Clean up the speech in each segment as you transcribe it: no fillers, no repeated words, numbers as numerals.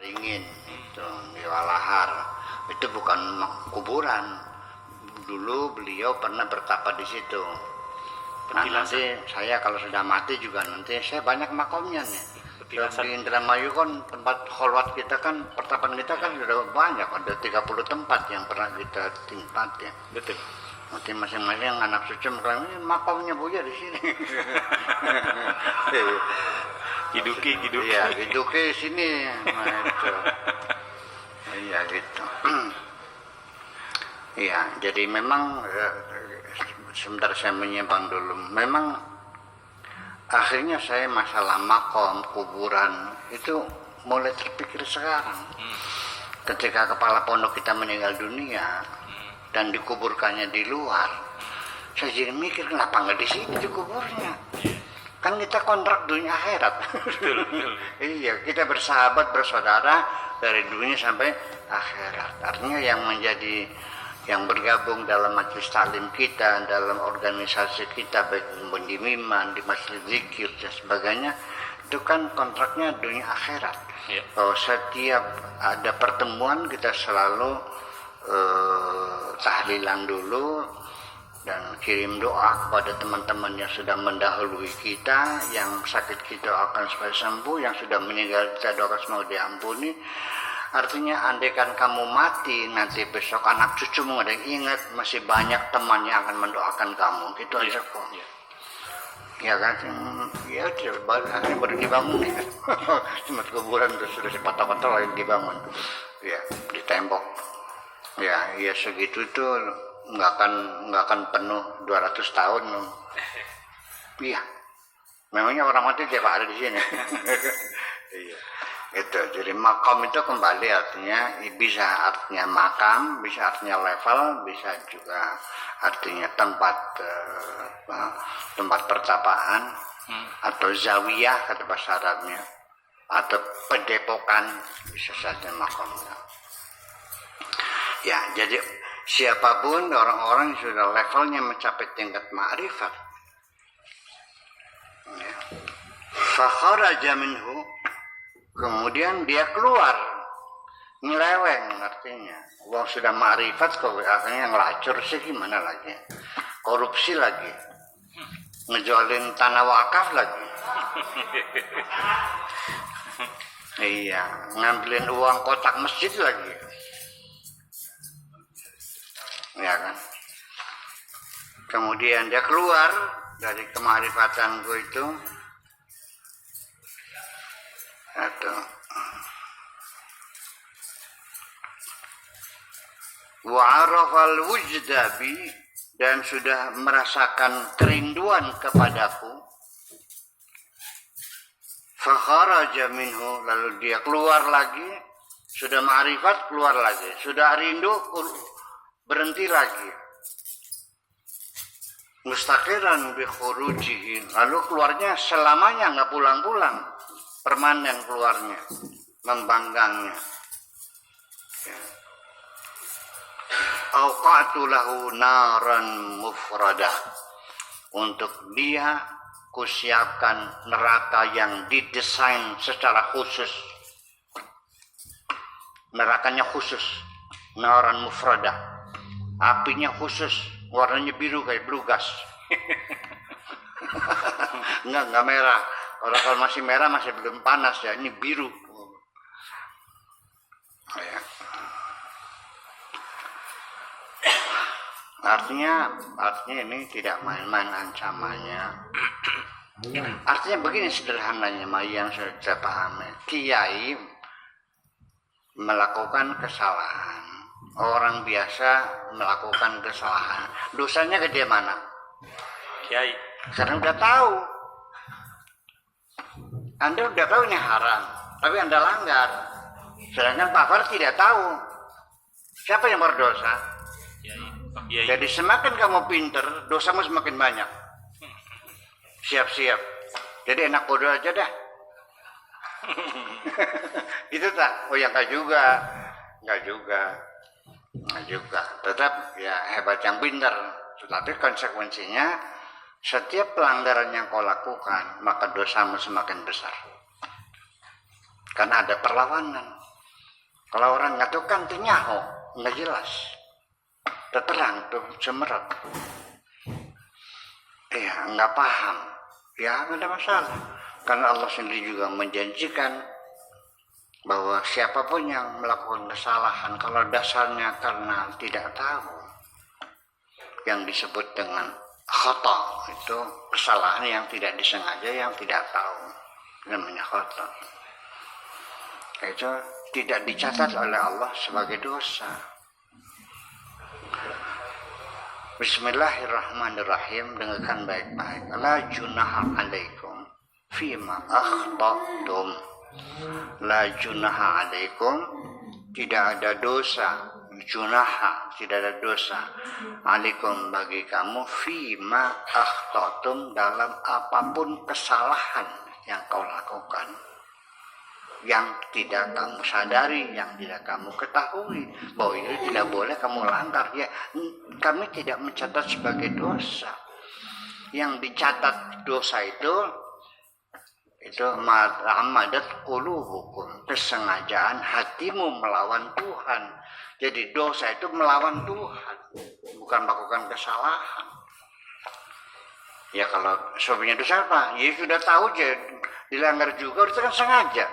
Ingin itu di Walahar itu bukan kuburan. Dulu beliau pernah bertapa di situ. Nah, nanti saya kalau sudah mati juga nanti saya banyak makomnya nih. Di Indramayu kan tempat kholwat kita kan, pertapaan kita kan sudah banyak, ada 30 tempat yang pernah kita tempati. Betul. Nanti masing-masing anak cucu bilang, ini makomnya Buya di sini. Kiduki. Iya, Kiduki sini. Nah, itu. Iya gitu. Iya, jadi memang sebentar saya menyimpang dulu. Memang akhirnya saya masalah makom, kuburan itu mulai terpikir sekarang. Ketika kepala pondok kita meninggal dunia dan dikuburkannya di luar, saya jadi mikir kenapa nggak di sini dikuburnya? Kan kita kontrak dunia akhirat. Iya, kita bersahabat bersaudara dari dunia sampai akhirat. Artinya yang bergabung dalam majelis taklim kita, dalam organisasi kita, baik di Miman, di masjid zikir dan sebagainya, itu kan kontraknya dunia akhirat. Ya. Bahwa setiap ada pertemuan kita selalu tahlilan dulu dan kirim doa kepada teman-teman yang sudah mendahului kita, yang sakit kita akan supaya sembuh, yang sudah meninggal kita doakan semoga diampuni. Artinya andaikan kamu mati nanti besok anak cucumu ada yang ingat, masih banyak teman yang akan mendoakan kamu, gitu aja kok. Ya kan, ya akhirnya baru dibangun ya. Cuma kuburan terus sudah sepatah-patah lagi dibangun, ya di tembok. Ya segitu tuh nggak akan penuh 200 tahun. Iya, memangnya orang mati tiap hari di sini. Iya. Itu jadi makam itu kembali artinya bisa artinya makam, bisa artinya level, bisa juga artinya tempat pertapaan atau zawiyah kata bahasa Arabnya, atau pedepokan, bisa saja makamnya. Ya, jadi siapapun orang-orang yang sudah levelnya mencapai tingkat ma'rifat, ya, fa kharaja minhu, kemudian dia keluar, nyeleweng artinya. Wong sudah ma'rifat kok akhirnya ngelacur sih, gimana lagi? Korupsi lagi, ngejualin tanah wakaf lagi. Iya, ngambilin uang kotak masjid lagi. Ya kan? Kemudian dia keluar dari kema'rifatanku itu. Atau wa'arafal wujdabi, dan sudah merasakan kerinduan kepadaku. Fakharaja minhu, lalu dia keluar lagi, sudah ma'rifat keluar lagi, sudah rindu berhenti lagi. Mustaqiran bi khurujihi, lalu keluarnya selamanya, nggak pulang-pulang, permanen keluarnya, membanggangnya. Auqatu lahu naran mufradah, untuk dia kusiapkan neraka yang didesain secara khusus. Nerakanya khusus, naran mufradah, apinya khusus, warnanya biru kayak blue gas. Enggak merah. Kalau masih merah masih belum panas ya, ini biru. Ya. Artinya ini tidak main-main ancamannya. Artinya begini sederhananya, yang sudah saya pahami. Kiai melakukan kesalahan, orang biasa melakukan kesalahan, dosanya gede mana? Kiai. Karena udah tahu. Anda udah tahu ini haram, tapi Anda langgar. Sedangkan Pak Far tidak tahu. Siapa yang berdosa? Kiai. Jadi semakin kamu pinter, dosamu semakin banyak. Siap-siap. Jadi enak bodoh aja dah. Gitu tak? Oh ya enggak juga. Tetap ya hebat yang pinter. Tetapi konsekuensinya, setiap pelanggaran yang kau lakukan, maka dosamu semakin besar. Karena ada perlawanan. Kalau orang nggak tahu kan nyaho, nggak jelas. Terang tuh semerat. Nggak paham. Ya nggak ada masalah. Karena Allah sendiri juga menjanjikan bahwa siapapun yang melakukan kesalahan kalau dasarnya karena tidak tahu, yang disebut dengan khata, itu kesalahan yang tidak disengaja, yang tidak tahu, namanya khata. Itu tidak dicatat oleh Allah sebagai dosa. Bismillahirrahmanirrahim. Dengarkan baik-baik. La junaha alaikum fima akhtatum. La junaha alaikum, tidak ada dosa. Junaha, tidak ada dosa. Alaikum, bagi kamu, fima akhtatum, dalam apapun kesalahan yang kau lakukan, yang tidak kamu sadari, yang tidak kamu ketahui bahwa ini tidak boleh kamu langgar. Ya, kami tidak mencatat sebagai dosa. Yang dicatat dosa itu ma'amadat qulubukum, kesengajaan hatimu melawan Tuhan. Jadi dosa itu melawan Tuhan, bukan melakukan kesalahan. Ya kalau sebenarnya dosa apa? Ya sudah tahu aja dilanggar juga, itu kan sengaja.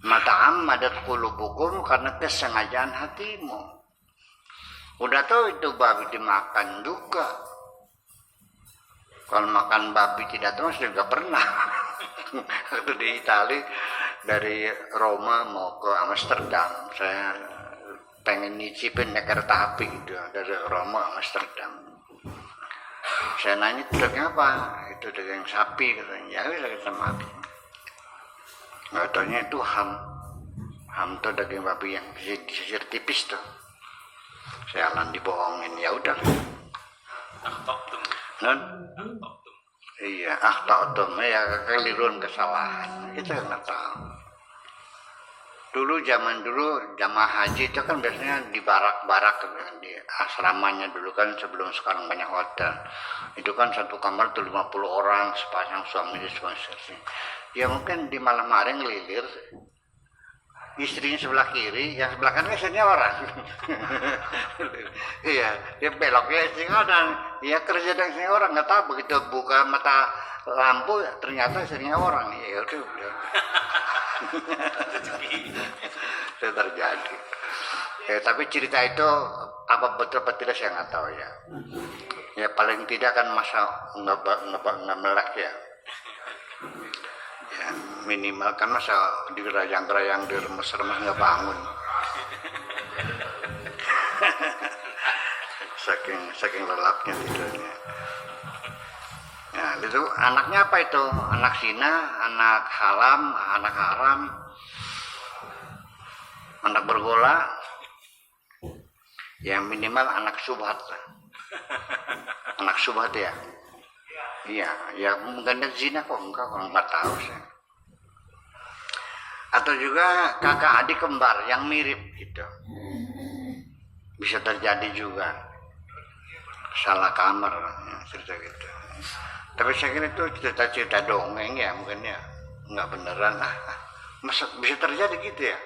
Mata'ammadat qulubukum, karena kesengajaan hatimu. Udah tahu itu babi dimakan juga. Kalau makan babi tidak tahu, saya juga pernah. Waktu di Itali, dari Roma mau ke Amsterdam, saya pengen nyicipin naik kereta api gitu, dari Roma ke Amsterdam. Saya nanya, itu daging apa? Itu daging sapi katanya. Ya bisa kita makan. Nggak taunya itu ham. Ham tuh daging babi yang disisir tipis tuh. Saya akan dibohongin, ya udah. Non? Iya, akhtatum, ya kelirun, kesalahan. Kita nggak tahu. Dulu zaman dulu jamaah haji itu kan biasanya di barak-barak, di asramanya dulu kan, sebelum sekarang banyak hotel. Itu kan satu kamar tuh 50 orang, sepasang suami istri. Ya mungkin di malam hari ngelilir, istrinya sebelah kiri, yang sebelah kanan istrinya orang. Iya, dia beloknya istri kanan, ya kerja dengan istri orang, nggak tahu, begitu buka mata lampu ternyata istrinya orang. Ya udah. Itu terjadi. Tapi cerita itu apa betul apa tidak saya nggak tahu ya. Ya paling tidak kan masa nggak melek ya. Ya minimal kan masa digerayang-gerayang di remes-remes nggak bangun. saking lelapnya tidurnya. Nah itu anaknya apa itu? Anak zina, anak haram, anak bergola. Ya minimal anak subhat. Anak subhat ya. Iya, ya mungkin zina kok enggak, kalau nggak tahu saya. Atau juga kakak adik kembar yang mirip gitu, bisa terjadi juga, salah kamar, ya, cerita gitu. Tapi saya kira itu cerita-cerita dongeng ya, mungkin ya, nggak beneran lah. Masa bisa terjadi gitu ya?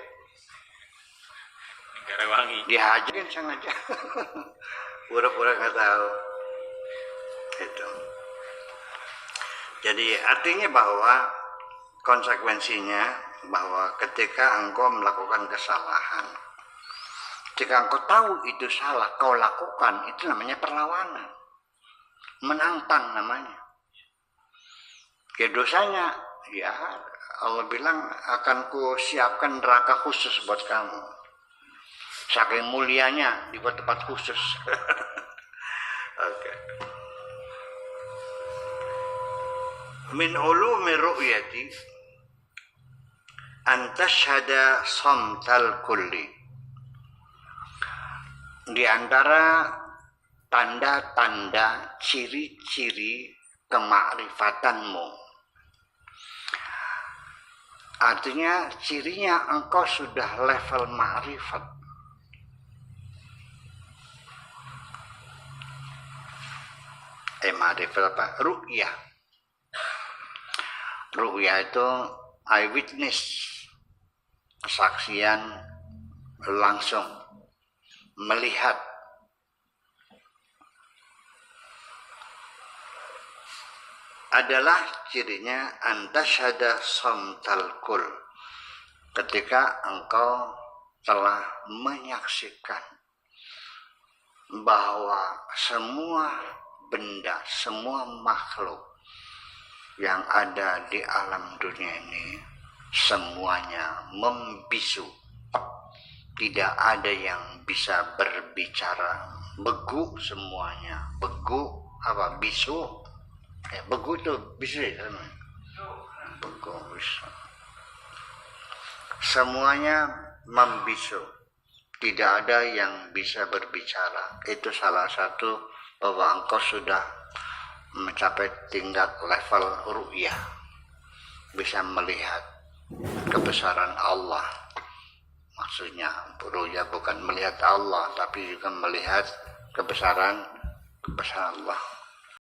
Negara wangi. Dihajarin sengaja, pura-pura nggak tahu. Itu. Jadi artinya bahwa konsekuensinya bahwa ketika engkau melakukan kesalahan, ketika engkau tahu itu salah, kau lakukan, itu namanya perlawanan, menantang namanya. Ya dosanya, ya Allah bilang akan ku siapkan neraka khusus buat kamu. Saking mulianya dibuat tempat khusus. Oke. Min ulumi ru'yati an tashhada samtal kulli. Di antara tanda-tanda ciri-ciri kemakrifatanmu, artinya cirinya engkau sudah level makrifat. Makrifat apa? Ru'yah. Ru'yah itu eyewitness, kesaksian langsung melihat adalah cirinya antasyhada samtal kul, ketika engkau telah menyaksikan bahwa semua benda, semua makhluk yang ada di alam dunia ini semuanya membisu, tidak ada yang bisa berbicara, beku semuanya. Beku apa? Bisu. Beku itu bisu ya, beku bisu. Semuanya membisu, tidak ada yang bisa berbicara. Itu salah satu bahwa engkau sudah mencapai tingkat level ru'yah, bisa melihat kebesaran Allah. Maksudnya ru'yah bukan melihat Allah, tapi juga melihat kebesaran Allah.